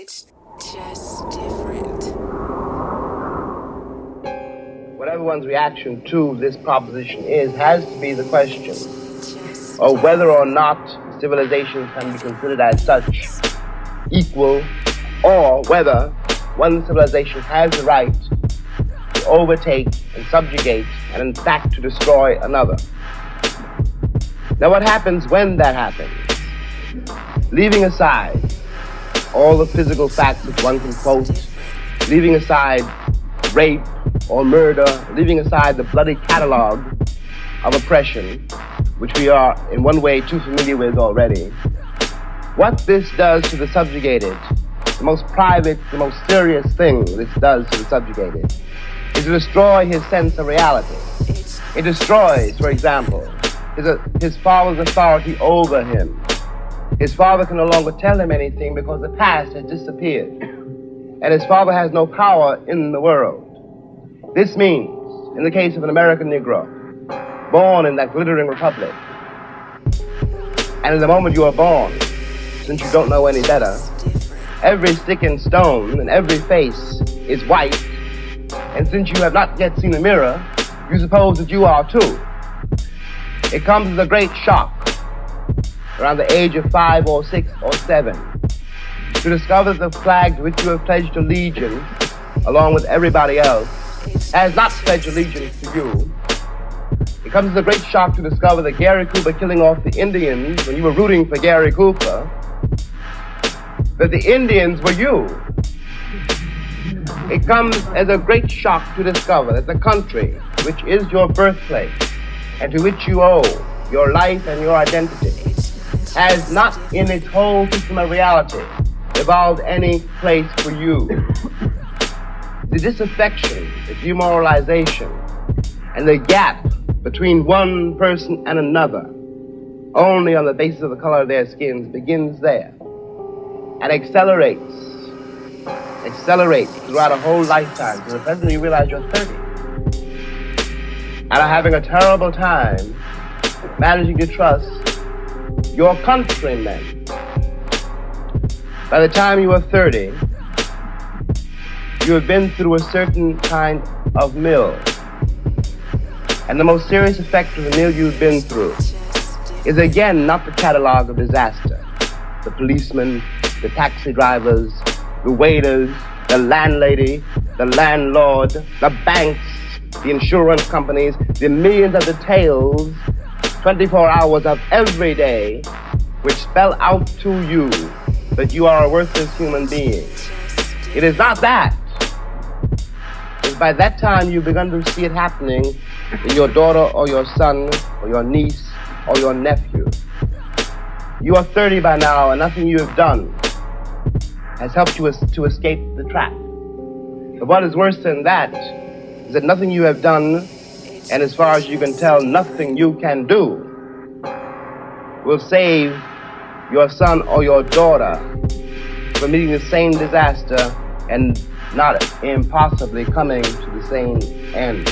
It's just different. Whatever one's reaction to this proposition has to be the question of whether or not civilizations can be considered as such equal, or whether one civilization has the right to overtake and subjugate and in fact to destroy another. Now what happens when that happens? Leaving aside all the physical facts that one can quote, leaving aside rape or murder, leaving aside the bloody catalog of oppression, which we are in one way too familiar with already, what this does to the subjugated, the most private, the most serious thing this does to the subjugated, is to destroy his sense of reality. It destroys, for example, his father's authority over him. His father can no longer tell him anything because the past has disappeared, and his father has no power in the world. This means, in the case of an American Negro, born in that glittering republic, and in the moment you are born, since you don't know any better, every stick and stone and every face is white, and since you have not yet seen a mirror, you suppose that you are too. It comes as a great shock around the age of 5 or 6 or 7 to discover that the flag to which you have pledged allegiance, along with everybody else, has not pledged allegiance to you. It comes as a great shock to discover that Gary Cooper killing off the Indians when you were rooting for Gary Cooper, that the Indians were you. It comes as a great shock to discover that the country, which is your birthplace, and to which you owe your life and your identity, has not in its whole system of reality evolved any place for you. The disaffection, the demoralization, and the gap between one person and another, only on the basis of the color of their skins, begins there and accelerates throughout a whole lifetime. To the present you realize you're 30 and are having a terrible time managing to trust your countrymen. By the time you are 30, you have been through a certain kind of mill. And the most serious effect of the mill you've been through is again not the catalog of disaster. The policemen, the taxi drivers, the waiters, the landlady, the landlord, the banks, the insurance companies, the millions of details, 24 hours of every day, which spell out to you that you are a worthless human being. It is not that. It's by that time you've begun to see it happening in your daughter or your son or your niece or your nephew. You are 30 by now, and nothing you have done has helped you to escape the trap. But what is worse than that is that nothing you have done, and as far as you can tell, nothing you can do, will save your son or your daughter from meeting the same disaster and not impossibly coming to the same end.